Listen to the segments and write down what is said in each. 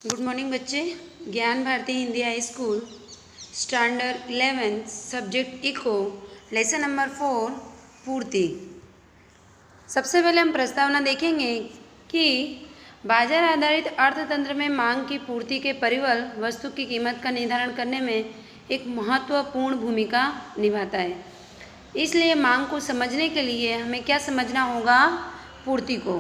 Good morning बच्चे। Gyan Bharti Hindi high school standard 11 subject eco lesson number 4 पूर्ति। सबसे पहले हम प्रस्तावना देखेंगे कि बाजार आधारित अर्थतंत्र में मांग की पूर्ति के परिबल वस्तु की कीमत का निर्धारण करने में एक महत्वपूर्ण भूमिका निभाता है। इसलिए मांग को समझने के लिए हमें क्या समझना होगा? पूर्ति को।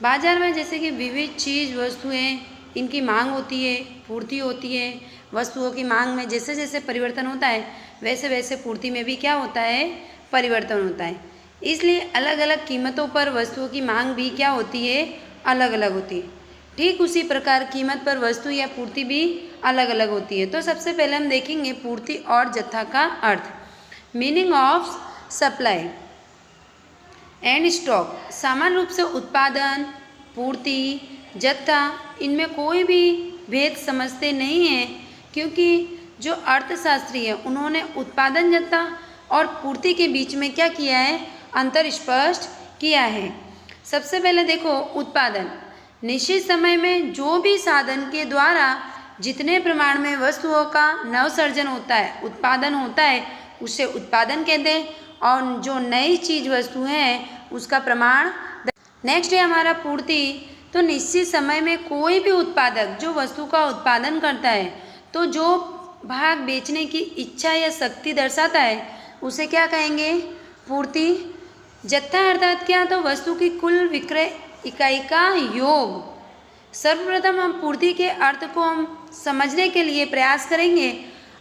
बाजार में जैसे कि विविध चीज़ वस्तुएं इनकी मांग होती है, पूर्ति होती है। वस्तुओं की मांग में जैसे जैसे परिवर्तन होता है वैसे वैसे पूर्ति में भी क्या होता है? परिवर्तन होता है। इसलिए अलग अलग कीमतों पर वस्तुओं की मांग भी क्या होती है? अलग अलग होती है। ठीक उसी प्रकार कीमत पर वस्तु या पूर्ति भी अलग अलग होती है। तो सबसे पहले हम देखेंगे पूर्ति और जत्था का अर्थ। Meaning of supply and stock. सामान्य रूप से उत्पादन, पूर्ति, जत्था इनमें कोई भी भेद समझते नहीं हैं, क्योंकि जो अर्थशास्त्री है उन्होंने उत्पादन, जत्था और पूर्ति के बीच में क्या किया है? अंतर स्पष्ट किया है। सबसे पहले देखो उत्पादन। निश्चित समय में जो भी साधन के द्वारा जितने प्रमाण में वस्तुओं का नवसर्जन होता है, उत्पादन होता है, उसे उत्पादन कहते हैं। और जो नई चीज वस्तु है उसका प्रमाण। नेक्स्ट है हमारा पूर्ति। तो निश्चित समय में कोई भी उत्पादक जो वस्तु का उत्पादन करता है तो जो भाग बेचने की इच्छा या शक्ति दर्शाता है उसे क्या कहेंगे? पूर्ति। जत्था अर्थात क्या? तो वस्तु की कुल विक्रय इकाई का योग। सर्वप्रथम हम पूर्ति के अर्थ को हम समझने के लिए प्रयास करेंगे।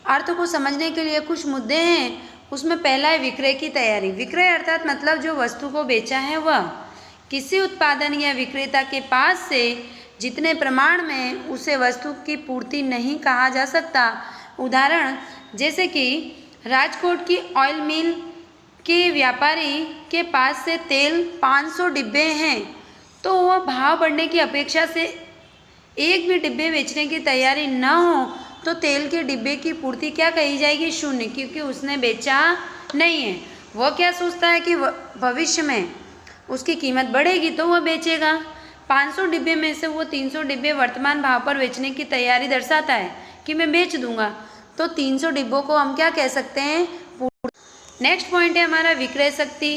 अर्थ को समझने के लिए कुछ मुद्दे हैं। उसमें पहला है विक्रय की तैयारी। विक्रय अर्थात मतलब जो वस्तु को बेचा है वह किसी उत्पादन या विक्रेता के पास से जितने प्रमाण में उसे वस्तु की पूर्ति नहीं कहा जा सकता। उदाहरण जैसे कि राजकोट की ऑयल मिल के व्यापारी के पास से तेल 500 डिब्बे हैं, तो वह भाव बढ़ने की अपेक्षा से एक भी डिब्बे बेचने की तैयारी न हो तो तेल के डिब्बे की पूर्ति क्या कही जाएगी? शून्य, क्योंकि उसने बेचा नहीं है। वह क्या सोचता है कि भविष्य में उसकी कीमत बढ़ेगी तो वह बेचेगा। 500 डिब्बे में से वो 300 डिब्बे वर्तमान भाव पर बेचने की तैयारी दर्शाता है कि मैं बेच दूंगा, तो 300 डिब्बों को हम क्या कह सकते हैं? नेक्स्ट पॉइंट है हमारा विक्रय शक्ति।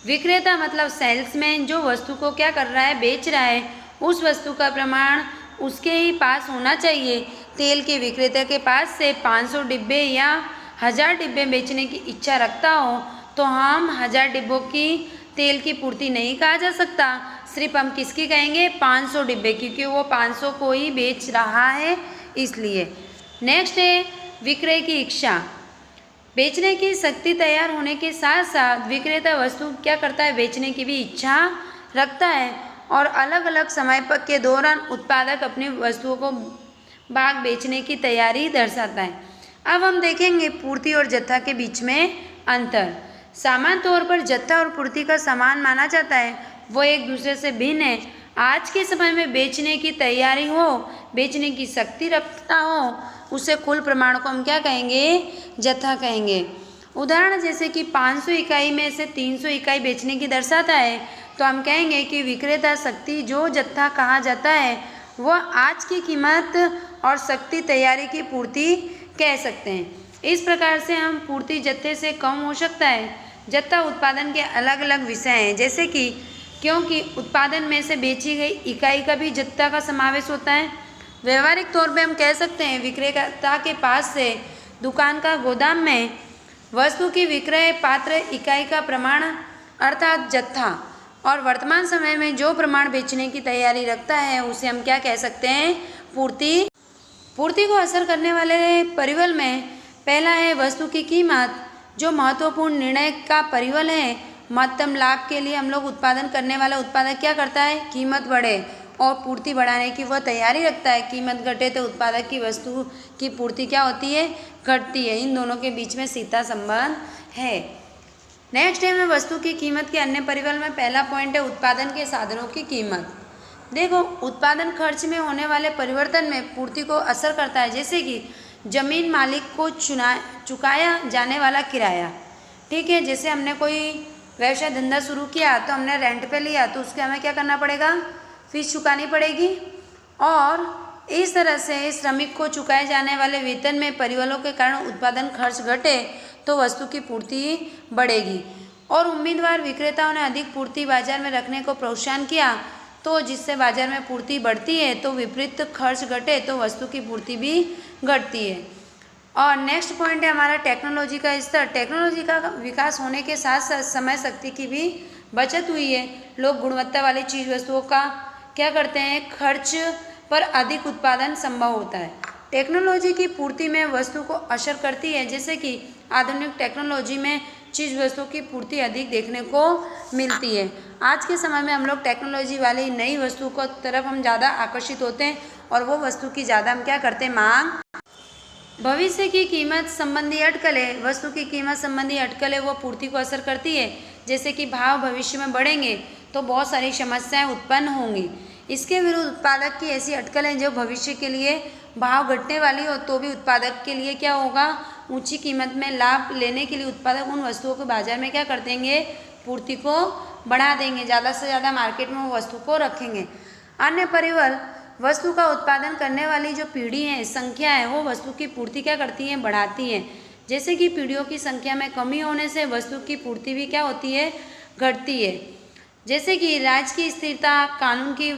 विक्रेता मतलब सेल्समैन जो वस्तु को क्या कर रहा है? बेच रहा है। उस वस्तु का प्रमाण उसके ही पास होना चाहिए। तेल के विक्रेता के पास से 500 डिब्बे या 1000 डिब्बे बेचने की इच्छा रखता हो तो हम 1000 डिब्बों की तेल की पूर्ति नहीं कहा जा सकता। सिर्फ हम किसकी कहेंगे? 500 डिब्बे, क्योंकि वो 500 को ही बेच रहा है इसलिए। नेक्स्ट है विक्रय की इच्छा। बेचने की शक्ति तैयार होने के साथ साथ विक्रेता वस्तु क्या करता है? बेचने की भी इच्छा रखता है और अलग अलग समय के दौरान उत्पादक अपनी वस्तुओं को भाग बेचने की तैयारी दर्शाता है। अब हम देखेंगे पूर्ति और जत्था के बीच में अंतर। सामान्य तौर पर जत्था और पूर्ति का समान माना जाता है, वो एक दूसरे से भिन्न है। आज के समय में बेचने की तैयारी हो, बेचने की शक्ति रखता हो, उसे कुल प्रमाण को हम क्या कहेंगे? जत्था कहेंगे। उदाहरण जैसे कि 500 इकाई में से 300 इकाई बेचने की दर्शाता है तो हम कहेंगे कि विक्रेता शक्ति जो जत्था कहा जाता है वह आज की कीमत और शक्ति तैयारी की पूर्ति कह सकते हैं। इस प्रकार से हम पूर्ति जत्थे से कम हो सकता है। जत्था उत्पादन के अलग अलग विषय हैं, जैसे कि क्योंकि उत्पादन में से बेची गई इकाई का भी जत्था का समावेश होता है। व्यवहारिक तौर पे हम कह सकते हैं विक्रेता के पास से दुकान का गोदाम में वस्तु की विक्रय पात्र इकाई का प्रमाण अर्थात जत्था और वर्तमान समय में जो प्रमाण बेचने की तैयारी रखता है उसे हम क्या कह सकते हैं? पूर्ति। पूर्ति को असर करने वाले परिबल में पहला है वस्तु की कीमत, जो महत्वपूर्ण निर्णय का परिबल है। महत्तम लाभ के लिए हम लोग उत्पादन करने वाला उत्पादक क्या करता है? कीमत बढ़े और पूर्ति बढ़ाने की वह तैयारी रखता है। कीमत घटे तो उत्पादक की वस्तु की पूर्ति क्या होती है? घटती है। इन दोनों के बीच में सीधा संबंध है। नेक्स्ट है वस्तु की कीमत के अन्य परिबल में पहला पॉइंट है उत्पादन के साधनों की कीमत। देखो उत्पादन खर्च में होने वाले परिवर्तन में पूर्ति को असर करता है, जैसे कि जमीन मालिक को चुकाया जाने वाला किराया। ठीक है, जैसे हमने कोई व्यवसाय धंधा शुरू किया तो हमने रेंट पे लिया तो उसके हमें क्या करना पड़ेगा? फीस चुकानी पड़ेगी। और इस तरह से श्रमिक को चुकाए जाने वाले वेतन में परिवहनों के कारण उत्पादन खर्च घटे तो वस्तु की पूर्ति बढ़ेगी। और उम्मीदवार विक्रेताओं ने अधिक पूर्ति बाजार में रखने को प्रोत्साहन किया तो जिससे बाजार में पूर्ति बढ़ती है, तो विपरीत खर्च घटे तो वस्तु की पूर्ति भी घटती है। और नेक्स्ट पॉइंट है हमारा टेक्नोलॉजी का स्तर। टेक्नोलॉजी का विकास होने के साथ साथ समय शक्ति की भी बचत हुई है। लोग गुणवत्ता वाली चीज़ वस्तुओं का क्या करते हैं, खर्च पर अधिक उत्पादन संभव होता है। टेक्नोलॉजी की पूर्ति में वस्तु को असर करती है, जैसे कि आधुनिक टेक्नोलॉजी में चीज़ वस्तुओं की पूर्ति अधिक देखने को मिलती है। आज के समय में हम लोग टेक्नोलॉजी वाली नई वस्तु को तरफ हम ज़्यादा आकर्षित होते हैं और वो वस्तु की ज़्यादा हम क्या करते हैं, मांग। भविष्य की कीमत संबंधी अटकलें, वस्तु की कीमत संबंधी अटकलें वो पूर्ति को असर करती है, जैसे कि भाव भविष्य में बढ़ेंगे तो बहुत सारी समस्याएं उत्पन्न होंगी। इसके विरुद्ध उत्पादक की ऐसी अटकलें जो भविष्य के लिए भाव घटने वाली हो तो भी उत्पादक के लिए क्या होगा, ऊंची कीमत में लाभ लेने के लिए उत्पादक उन वस्तुओं को बाजार में क्या कर देंगे, पूर्ति को बढ़ा देंगे, ज़्यादा से ज़्यादा मार्केट में वो वस्तु को रखेंगे। अन्य परिवहन वस्तु का उत्पादन करने वाली जो पीढ़ी है, संख्या है, वो वस्तु की पूर्ति क्या करती है, बढ़ाती है। जैसे कि पीढ़ियों की संख्या में कमी होने से वस्तु की पूर्ति भी क्या होती है, घटती है। जैसे कि राज्य की स्थिरता, कानून की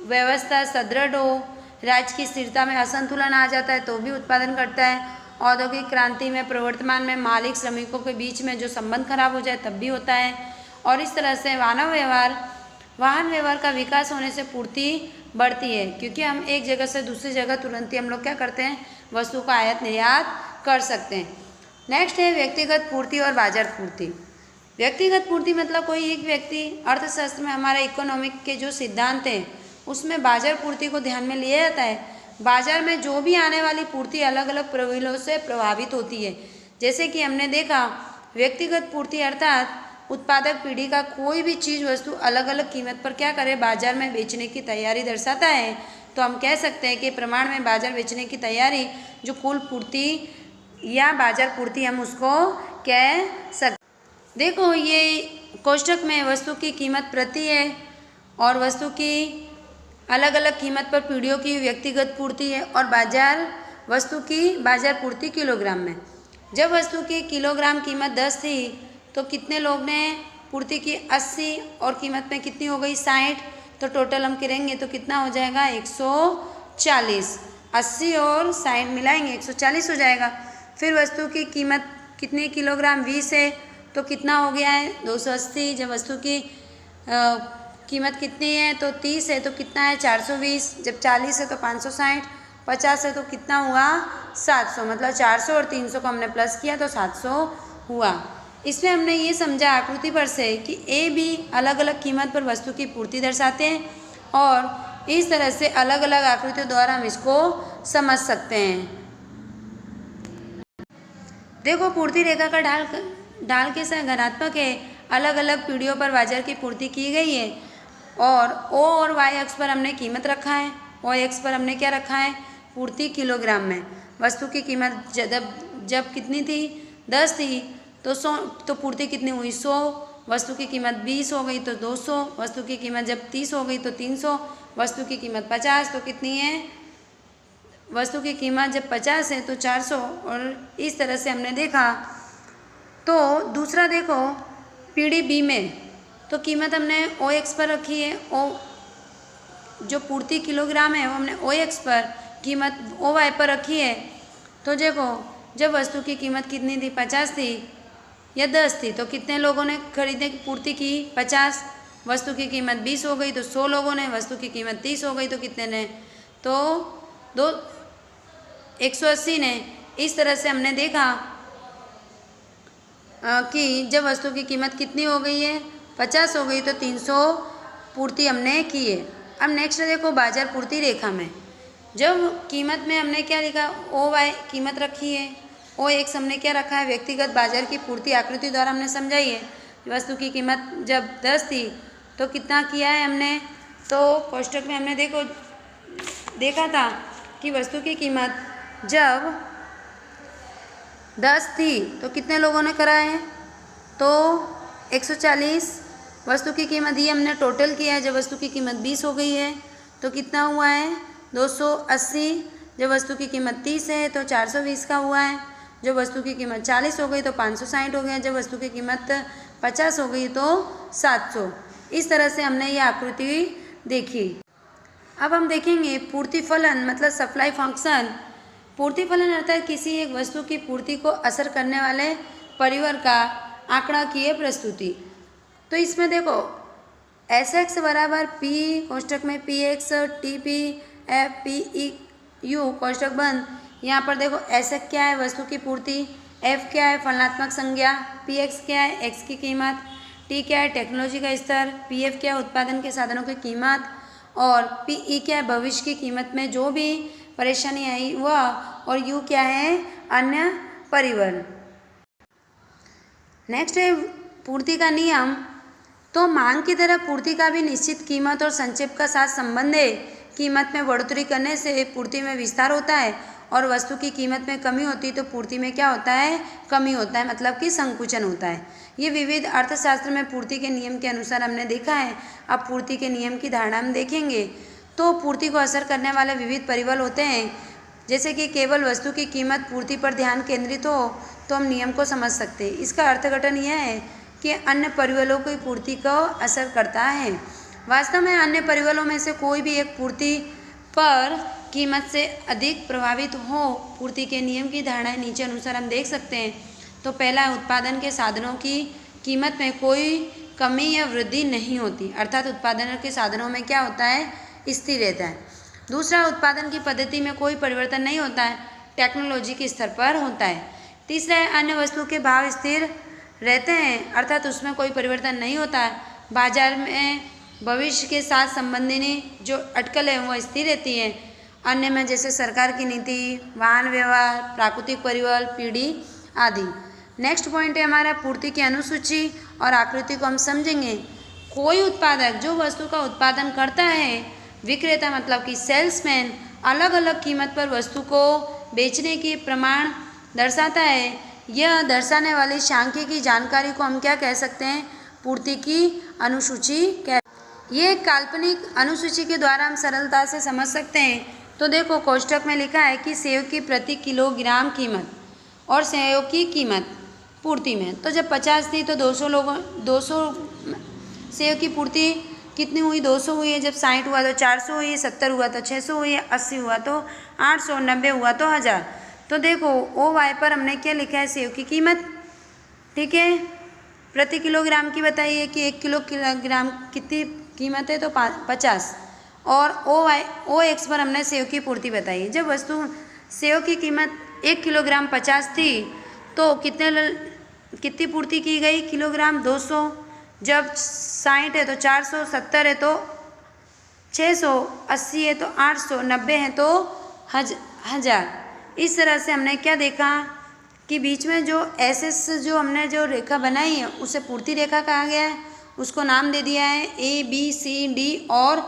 व्यवस्था सुदृढ़ हो, राज्य की स्थिरता में असंतुलन आ जाता है तो भी उत्पादन घटता है। औद्योगिक क्रांति में प्रवर्तमान में मालिक श्रमिकों के बीच में जो संबंध खराब हो जाए तब भी होता है। और इस तरह से वाहन व्यवहार का विकास होने से पूर्ति बढ़ती है, क्योंकि हम एक जगह से दूसरी जगह तुरंत ही हम लोग क्या करते हैं, वस्तु का आयात निर्यात कर सकते हैं। नेक्स्ट है व्यक्तिगत पूर्ति और बाजार पूर्ति। व्यक्तिगत पूर्ति मतलब कोई एक व्यक्ति, अर्थशास्त्र में हमारा इकोनॉमिक के जो सिद्धांत हैं उसमें बाजार पूर्ति को ध्यान में लिया जाता है। बाजार में जो भी आने वाली पूर्ति अलग अलग प्रविलों से प्रभावित होती है। जैसे कि हमने देखा व्यक्तिगत पूर्ति अर्थात उत्पादक पीढ़ी का कोई भी चीज़ वस्तु अलग अलग कीमत पर क्या करे, बाजार में बेचने की तैयारी दर्शाता है। तो हम कह सकते हैं कि प्रमाण में बाजार बेचने की तैयारी जो कुल पूर्ति या बाजार पूर्ति हम उसको कह सकते। देखो ये कोष्ठक में वस्तु की कीमत प्रति है और वस्तु की अलग अलग कीमत पर पीढ़ियों की व्यक्तिगत पूर्ति है और वस्तु की बाजार पूर्ति किलोग्राम में। जब वस्तु की किलोग्राम कीमत 10 थी तो कितने लोग ने पूर्ति की 80 और कीमत में कितनी हो गई 60, तो टोटल हम करेंगे तो कितना हो जाएगा 140। 80 और 60 मिलाएंगे 140 हो जाएगा। फिर वस्तु की कीमत कितनी किलोग्राम 20 है तो कितना हो गया है 280। जब वस्तु की कीमत कितनी है तो 30 है तो कितना है 420। जब 40 है तो 560, 50 है तो कितना हुआ 700। मतलब 400 और 300 को हमने प्लस किया तो 700 हुआ। इसमें हमने ये समझा आकृति पर से कि ए बी अलग अलग कीमत पर वस्तु की पूर्ति दर्शाते हैं और इस तरह से अलग अलग आकृतियों द्वारा हम इसको समझ सकते हैं। देखो पूर्ति रेखा का ढाल के साथ धनात्मक है, अलग अलग पीढ़ियों पर बाजार की पूर्ति की गई है और ओ और वाई अक्ष पर हमने कीमत रखा है, ओ एक्स पर हमने क्या रखा है पूर्ति किलोग्राम में। वस्तु की कीमत जब कितनी थी 10 थी तो 100, तो पूर्ति कितनी हुई 100। वस्तु की कीमत 20 हो गई तो 200। वस्तु की कीमत जब 30 हो गई तो 300। वस्तु की कीमत 50 तो कितनी है, वस्तु की कीमत जब 50 है तो 400। और इस तरह से हमने देखा। तो दूसरा देखो पीढ़ी बी में तो कीमत हमने ओ एक्स पर रखी है, ओ जो पूर्ति किलोग्राम है वो हमने ओ एक्स पर, कीमत ओ वाई पर रखी है। तो देखो जब वस्तु की कीमत कितनी थी 50 थी या 10 थी तो कितने लोगों ने खरीदने की पूर्ति की 50। वस्तु की कीमत 20 हो गई तो 100 लोगों ने। वस्तु की कीमत 30 हो गई तो कितने ने, तो 180 ने। इस तरह से हमने देखा कि जब वस्तु की कीमत कितनी हो गई है 50 हो गई तो 300 पूर्ति हमने की है। अब नेक्स्ट देखो बाजार पूर्ति रेखा में जब कीमत में हमने क्या लिखा ओ वाई कीमत रखी है, ओ एक्स हमने क्या रखा है व्यक्तिगत बाजार की पूर्ति आकृति द्वारा हमने समझाई है। वस्तु की कीमत जब 10 थी तो कितना किया है हमने, तो कोष्ठक में हमने देखा था कि वस्तु की कीमत जब 10 थी तो कितने लोगों ने करा है तो 140। वस्तु की कीमत ये हमने टोटल किया है। जब वस्तु की कीमत 20 हो गई है तो कितना हुआ है 280। जब वस्तु की कीमत 30 है तो 420 का हुआ है। जब वस्तु की कीमत 40 हो गई तो 560 हो गया। जब वस्तु की कीमत 50 हो गई तो 700। इस तरह से हमने ये आकृति देखी। अब हम देखेंगे पूर्ति फलन मतलब सप्लाई फंक्शन। पूर्ति फलन अर्थात किसी एक वस्तु की पूर्ति को असर करने वाले परिवर्त का आंकड़ाकीय प्रस्तुति। तो इसमें देखो एस एक्स बराबर पी कोष्टक में P X T P F P E U कोष्टक बंद। यहाँ पर देखो एस एक्स क्या है वस्तु की पूर्ति, एफ क्या है फलनात्मक संज्ञा, पी एक्स क्या है एक्स की कीमत, टी क्या है टेक्नोलॉजी का स्तर, पी एफ क्या है उत्पादन के साधनों की कीमत और पी ई क्या है भविष्य की कीमत में जो भी परेशानी आई वह, और यू क्या है अन्य परिवहन। नेक्स्ट है पूर्ति का नियम। तो मांग की तरह पूर्ति का भी निश्चित कीमत और संक्षेप का साथ संबंध है। कीमत में बढ़ोतरी करने से पूर्ति में विस्तार होता है और वस्तु की कीमत में कमी होती है तो पूर्ति में क्या होता है कमी होता है, मतलब कि संकुचन होता है। ये विविध अर्थशास्त्र में पूर्ति के नियम के अनुसार हमने देखा है। अब पूर्ति के नियम की धारणा हम देखेंगे। तो पूर्ति को असर करने वाले विविध परिबल होते हैं। जैसे कि केवल वस्तु की कीमत पूर्ति पर ध्यान केंद्रित हो तो हम नियम को समझ सकते हैं। इसका अर्थघटन यह है कि अन्य परिबलों की पूर्ति को असर करता है। वास्तव में अन्य परिबलों में से कोई भी एक पूर्ति पर कीमत से अधिक प्रभावित हो। पूर्ति के नियम की धारणाएं नीचे अनुसार हम देख सकते हैं। तो पहला उत्पादन के साधनों की कीमत में कोई कमी या वृद्धि नहीं होती, अर्थात उत्पादन के साधनों में क्या होता है स्थिर रहता है। दूसरा उत्पादन की पद्धति में कोई परिवर्तन नहीं होता है, टेक्नोलॉजी के स्तर पर होता है। तीसरा है अन्य वस्तु के भाव स्थिर रहते हैं, अर्थात उसमें कोई परिवर्तन नहीं होता है। बाजार में भविष्य के साथ संबंधित जो अटकल है वो स्थिर रहती है। अन्य में जैसे सरकार की नीति, वाहन व्यवहार, प्राकृतिक परिवहन, पीढ़ी आदि। नेक्स्ट पॉइंट है हमारा पूर्ति की अनुसूची और आकृति को हम समझेंगे। कोई उत्पादक जो वस्तु का उत्पादन करता है, विक्रेता मतलब कि सेल्समैन अलग अलग कीमत पर वस्तु को बेचने के प्रमाण दर्शाता है। यह दर्शाने वाली सांख्यिकी जानकारी को हम क्या कह सकते हैं पूर्ति की अनुसूची ये काल्पनिक अनुसूची के द्वारा हम सरलता से समझ सकते हैं। तो देखो कोष्टक में लिखा है कि सेव की प्रति किलोग्राम कीमत और सेव की कीमत पूर्ति में। तो जब 50 थी तो 200 सेव की पूर्ति कितनी हुई 200 हुई है। जब 60 हुआ तो 400 हुई है, 70 हुआ तो 600 हुई है, 80 हुआ तो 800, 90 हुआ तो 1000। तो देखो ओ वाई पर हमने क्या लिखा है सेव की कीमत, ठीक है, प्रति किलोग्राम की बताइए कि 1 किलोग्राम कितनी कीमत है तो 50। और ओ एक्स पर हमने सेव की पूर्ति बताई। जब वस्तु सेव की कीमत 1 किलोग्राम 50 थी तो कितनी पूर्ति की गई किलोग्राम 200। जब 60 है तो 400, 70 है तो 600, 80 है तो 800, 90 है तो 1000। इस तरह से हमने क्या देखा कि बीच में जो एस जो हमने जो रेखा बनाई है उसे पूर्ति रेखा कहा गया है। उसको नाम दे दिया है ए बी सी डी और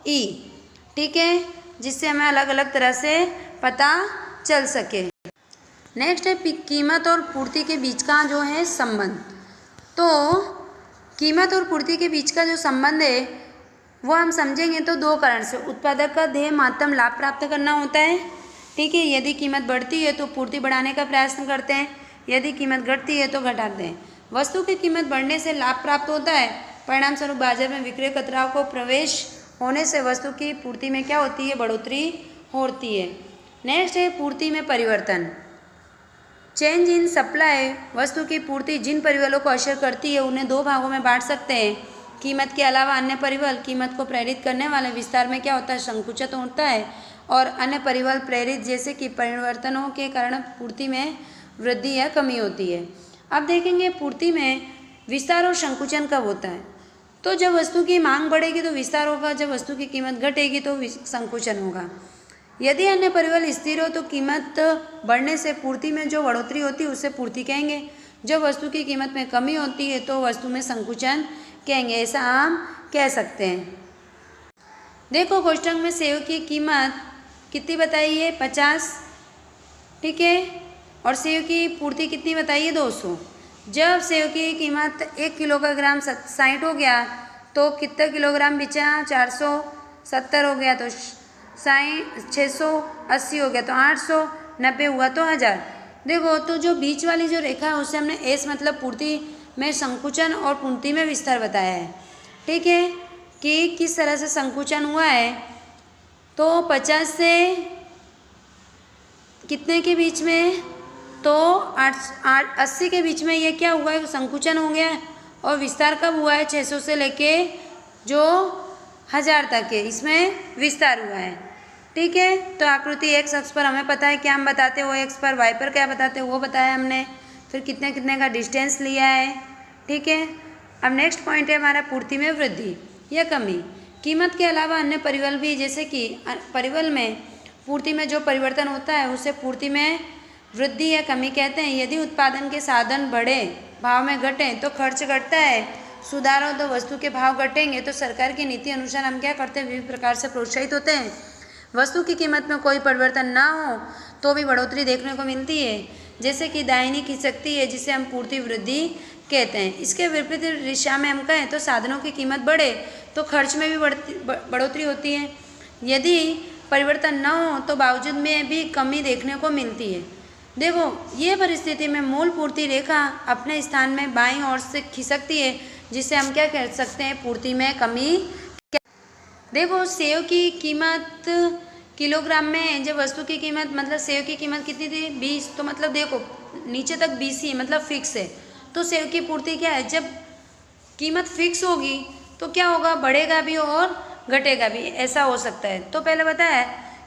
ई, ठीक है, जिससे हमें अलग अलग तरह से पता चल सके। नेक्स्ट है कीमत और पूर्ति के बीच का जो है संबंध। तो कीमत और पूर्ति के बीच का जो संबंध है वो हम समझेंगे तो दो कारण से। उत्पादक का ध्येय महत्तम लाभ प्राप्त करना होता है, ठीक है। यदि कीमत बढ़ती है तो पूर्ति बढ़ाने का प्रयास करते हैं, यदि कीमत घटती है तो घटाते हैं। वस्तु की कीमत बढ़ने से लाभ प्राप्त होता है, परिणाम स्वरूप बाजार में विक्रयकर्ताओं को प्रवेश होने से वस्तु की पूर्ति में क्या होती है बढ़ोतरी होती है। नेक्स्ट है पूर्ति में परिवर्तन, चेंज इन सप्लाई। वस्तु की पूर्ति जिन परिबलों को असर करती है उन्हें दो भागों में बांट सकते हैं। कीमत के अलावा अन्य परिबल कीमत को प्रेरित करने वाले विस्तार में क्या होता है संकुचित होता है, और अन्य परिबल प्रेरित जैसे कि परिवर्तनों के कारण पूर्ति में वृद्धि या कमी होती है। अब देखेंगे पूर्ति में विस्तार और संकुचन कब होता है। तो जब वस्तु की मांग बढ़ेगी तो विस्तार होगा, जब वस्तु की कीमत घटेगी तो संकुचन होगा। यदि अन्य परिबल स्थिर हो तो कीमत बढ़ने से पूर्ति में जो बढ़ोतरी होती है उसे पूर्ति कहेंगे। जब वस्तु की कीमत में कमी होती है तो वस्तु में संकुचन कहेंगे, ऐसा हम कह सकते हैं। देखो कोष्टक में सेव की कीमत कितनी बताई है 50, ठीक है, और सेव की पूर्ति कितनी बताई है 200। जब सेव की कीमत 1 किलोग्राम 60 हो गया तो कितना किलोग्राम बिचा 470 हो गया तो 680 हो गया तो 800, 90 हुआ तो 1000। देखो तो जो बीच वाली जो रेखा है उससे हमने एस मतलब पूर्ति में संकुचन और पूर्ति में विस्तार बताया है। ठीक है कि किस तरह से संकुचन हुआ है। तो 50 से कितने के बीच में, तो 80 के बीच में ये क्या हुआ है, संकुचन हो गया है। और विस्तार कब हुआ है, 600 से लेके जो 1000 तक है इसमें विस्तार हुआ है। ठीक है, तो आकृति एक्स अक्ष पर हमें पता है क्या हम बताते हैं, वो एक्स पर, वाई पर क्या बताते हैं वो बताया हमने। फिर कितने कितने का डिस्टेंस लिया है। ठीक है, अब नेक्स्ट पॉइंट है हमारा पूर्ति में वृद्धि या कमी। कीमत के अलावा अन्य परिबल भी, जैसे कि परिबल में पूर्ति में जो परिवर्तन होता है उसे पूर्ति में वृद्धि या कमी कहते हैं। यदि उत्पादन के साधन बढ़े, भाव में घटें तो खर्च घटता है। सुधार हो तो वस्तु के भाव घटेंगे। तो सरकार की नीति अनुसार हम क्या करते हैं, विभिन्न प्रकार से प्रोत्साहित होते हैं। वस्तु की कीमत में कोई परिवर्तन ना हो तो भी बढ़ोतरी देखने को मिलती है, जैसे कि दाहिनी खिसकती है जिसे हम पूर्ति वृद्धि कहते हैं। इसके विपरीत दिशा में हम कहें तो साधनों की कीमत बढ़े तो खर्च में भी बढ़ोतरी होती है। यदि परिवर्तन न हो तो बावजूद में भी कमी देखने को मिलती है। देखो ये परिस्थिति में मूल पूर्ति रेखा अपने स्थान में बाईं ओर से खिसकती है, जिसे हम क्या कह सकते हैं, पूर्ति में कमी। देखो सेव की कीमत किलोग्राम में, जब वस्तु की कीमत मतलब सेव की कीमत कितनी थी, 20, तो मतलब देखो नीचे तक 20 ही मतलब फिक्स है। तो सेव की पूर्ति क्या है, जब कीमत फिक्स होगी तो क्या होगा, बढ़ेगा भी और घटेगा भी, ऐसा हो सकता है। तो पहले बताया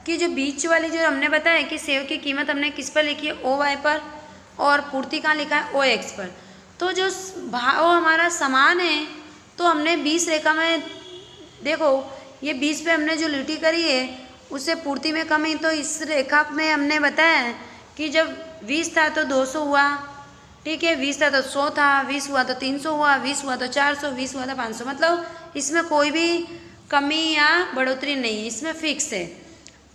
कि जो बीच वाली जो हमने बताया कि सेव की कीमत हमने किस पर लिखी है, ओ वाई पर, और पूर्ति कहाँ लिखा है, ओ एक्स पर। तो जो भाव हमारा समान है तो हमने 20 रेखा में, देखो ये 20 पे हमने जो लिटी करी है उससे पूर्ति में कमी। तो इस रेखा में हमने बताया कि जब 20 था तो 200 हुआ। ठीक है, 20 था तो 100 था, 20 हुआ तो 300 हुआ, 20 हुआ तो 400, 20 हुआ तो 500। मतलब इसमें कोई भी कमी या बढ़ोतरी नहीं है, इसमें फिक्स है।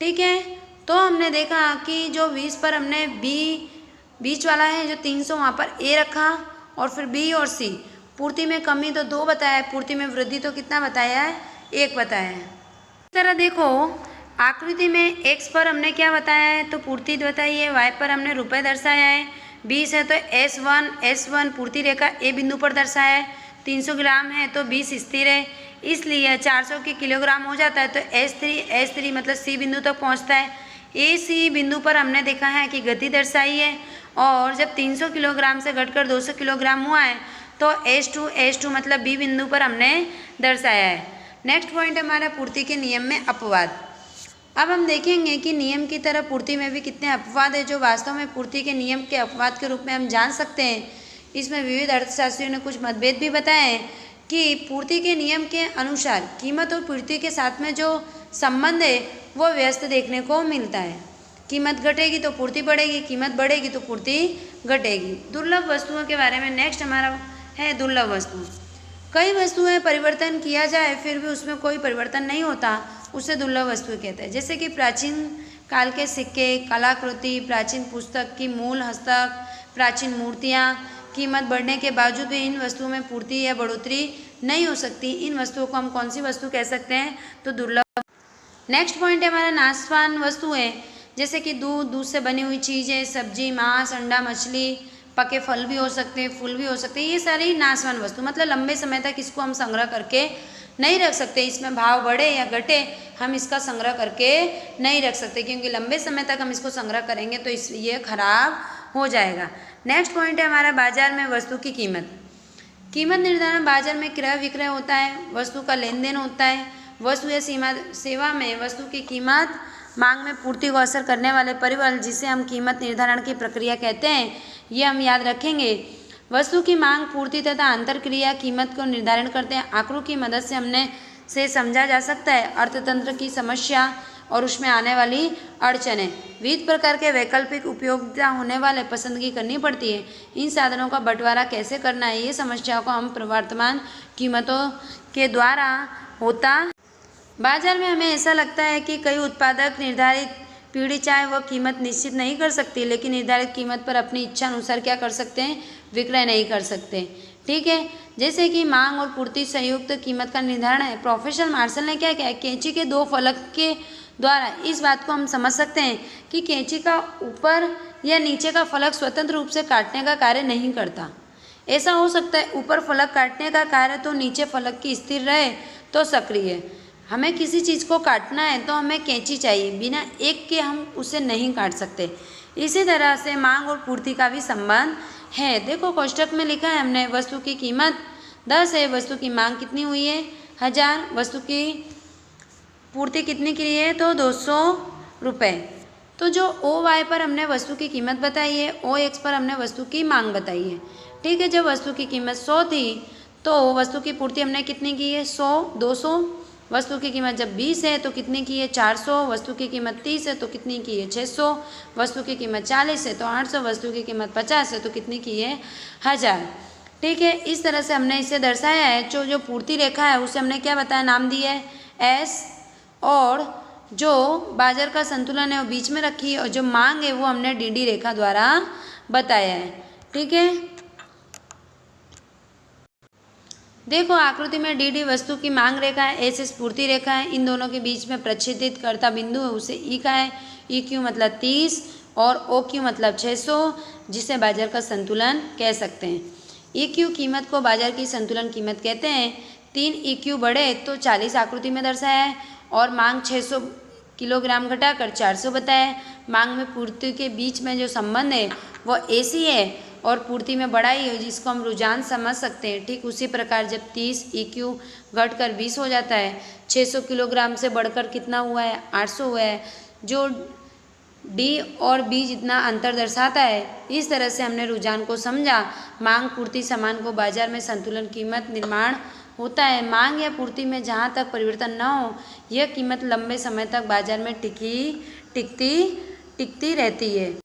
ठीक है, तो हमने देखा कि जो 20 पर हमने बीच वाला है जो 300 वहाँ पर ए रखा, और फिर बी और सी। पूर्ति में कमी तो 2 बताया है, पूर्ति में वृद्धि तो कितना बताया है, 1 बताया है। इस तरह देखो आकृति में एक्स पर हमने क्या बताया है, तो पूर्ति बताई है। वाई पर हमने रुपए दर्शाया है। 20 है तो S1 पूर्ति रेखा ए बिंदु पर दर्शाया है। 300 ग्राम है तो 20 स्थिर है, इसलिए 400 के किलोग्राम हो जाता है। तो S3 मतलब सी बिंदु तक पहुंचता है। ए सी बिंदु पर हमने देखा है कि गति दर्शाई है, और जब 300 किलोग्राम से घटकर 200 किलोग्राम हुआ है तो S2 मतलब बी बिंदु पर हमने दर्शाया है। नेक्स्ट पॉइंट हमारा पूर्ति के नियम में अपवाद। अब हम देखेंगे कि नियम की तरह पूर्ति में भी कितने अपवाद है जो वास्तव में पूर्ति के नियम के अपवाद के रूप में हम जान सकते हैं। इसमें विविध अर्थशास्त्रियों ने कुछ मतभेद भी बताए हैं कि पूर्ति के नियम के अनुसार कीमत और पूर्ति के साथ में जो संबंध है वो व्यस्त देखने को मिलता है। कीमत घटेगी तो पूर्ति बढ़ेगी, कीमत बढ़ेगी तो पूर्ति घटेगी। दुर्लभ वस्तुओं के बारे में नेक्स्ट हमारा है दुर्लभ वस्तु। कई वस्तुएं परिवर्तन किया जाए फिर भी उसमें कोई परिवर्तन नहीं होता, उसे दुर्लभ वस्तु कहते हैं। जैसे कि प्राचीन काल के सिक्के, कलाकृति, प्राचीन पुस्तक की मूल हस्तक, प्राचीन मूर्तियाँ। कीमत बढ़ने के बावजूद भी इन वस्तुओं में पूर्ति या बढ़ोतरी नहीं हो सकती। इन वस्तुओं को हम कौन सी वस्तु कह सकते हैं, तो दुर्लभ। नेक्स्ट पॉइंट है हमारा नाशवान वस्तुएं, जैसे कि दूध से बनी हुई चीज़ें, सब्जी, मांस, अंडा, मछली, पके फल भी हो सकते हैं, फूल भी हो सकते हैं। ये सारी नाशवान वस्तु मतलब लंबे समय तक इसको हम संग्रह करके नहीं रख सकते। इसमें भाव बढ़े या घटे हम इसका संग्रह करके नहीं रख सकते, क्योंकि लंबे समय तक हम इसको संग्रह करेंगे तो ये खराब हो जाएगा। नेक्स्ट पॉइंट है हमारा बाजार में वस्तु की कीमत। कीमत निर्धारण बाजार में क्रय विक्रय होता है, वस्तु का लेन देन होता है। वस्तु या सेवा में वस्तु की कीमत मांग में पूर्ति को असर करने वाले परिबल, जिसे हम कीमत निर्धारण की प्रक्रिया कहते हैं, ये हम याद रखेंगे। वस्तु की मांग, पूर्ति तथा अंतर क्रिया कीमत को निर्धारण करते हैं। आंकड़ों की मदद से हमने समझा जा सकता है अर्थतंत्र की समस्या और उसमें आने वाली अड़चनें। विविध प्रकार के वैकल्पिक उपयोगिता होने वाले पसंदगी करनी पड़ती है। इन साधनों का बंटवारा कैसे करना है, ये समस्याओं को हम प्रवर्तमान कीमतों के द्वारा होता। बाजार में हमें ऐसा लगता है कि कई उत्पादक निर्धारित पीढ़ी चाहे वह कीमत निश्चित नहीं कर सकती, लेकिन निर्धारित कीमत पर अपनी इच्छा अनुसार क्या कर सकते हैं, विक्रय नहीं कर सकते। ठीक है, जैसे कि मांग और पूर्ति संयुक्त कीमत का निर्धारण है। प्रोफेसर मार्शल ने क्या किया, कैंची के 2 फलक के द्वारा इस बात को हम समझ सकते हैं कि कैंची का ऊपर या नीचे का फलक स्वतंत्र रूप से काटने का कार्य नहीं करता। ऐसा हो सकता है ऊपर फलक काटने का कार्य तो नीचे फलक की स्थिर रहे तो सक्रिय। हमें किसी चीज़ को काटना है तो हमें कैंची चाहिए, बिना एक के हम उसे नहीं काट सकते। इसी तरह से मांग और पूर्ति का भी संबंध है। देखो कोष्टक में लिखा है हमने, वस्तु की कीमत 10 है, वस्तु की मांग कितनी हुई है 1000, वस्तु की पूर्ति कितनी की है तो 200 रुपये। तो जो ओ वाई पर हमने वस्तु की कीमत बताई है, ओ एक्स पर हमने वस्तु की मांग बताई है। ठीक है, जब वस्तु की कीमत 100 थी तो वस्तु की पूर्ति हमने कितनी की है 100, 200। वस्तु की कीमत जब 20 है तो कितनी की है 400। वस्तु की कीमत 30 है तो कितनी की है 600। वस्तु की कीमत 40 है तो 800। वस्तु की कीमत 50 है तो कितनी की है 1000। ठीक है, इस तरह से हमने इसे दर्शाया है। जो पूर्ति रेखा है उसे हमने क्या बताया, नाम दिया है एस, और जो बाजार का संतुलन है वो बीच में रखी है, और जो मांग है वो हमने डीडी रेखा द्वारा बताया है। ठीक है, देखो आकृति में डीडी वस्तु की मांग रेखा है, एस एस पूर्ति रेखा है। इन दोनों के बीच में प्रच्छेदित करता बिंदु है उसे ई का है। ई क्यू मतलब 30 और ओ क्यू मतलब 600, जिसे बाजार का संतुलन कह सकते हैं। ई क्यू कीमत को बाजार की संतुलन कीमत कहते हैं। 3 ई क्यू बढ़े तो 40 आकृति में दर्शाया है, और मांग 600 किलोग्राम घटाकर 400 बताया है। मांग में पूर्ति के बीच में जो संबंध है वो एसी है, और पूर्ति में बढ़ाई है जिसको हम रुझान समझ सकते हैं। ठीक उसी प्रकार जब 30 ई क्यू घटकर 20 हो जाता है, 600 किलोग्राम से बढ़कर कितना हुआ है 800 हुआ है, जो डी और बी जितना अंतर दर्शाता है। इस तरह से हमने रुझान को समझा। मांग पूर्ति समान को बाजार में संतुलन कीमत निर्माण होता है। मांग या पूर्ति में जहाँ तक परिवर्तन न हो, यह कीमत लंबे समय तक बाजार में टिकती रहती है।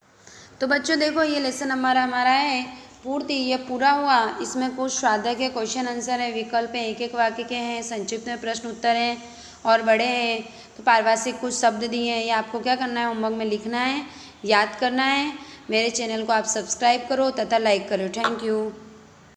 तो बच्चों देखो ये लेसन हमारा है पूर्ति, ये पूरा हुआ। इसमें कुछ स्वाध्याय के क्वेश्चन आंसर है, विकल्प है, एक एक वाक्य के हैं, संक्षिप्त में प्रश्न उत्तर हैं और बड़े हैं। तो पारिभाषिक कुछ शब्द दिए हैं, ये आपको क्या करना है होमवर्क में लिखना है, याद करना है। मेरे चैनल को आप सब्सक्राइब करो तथा लाइक करो। Thank you.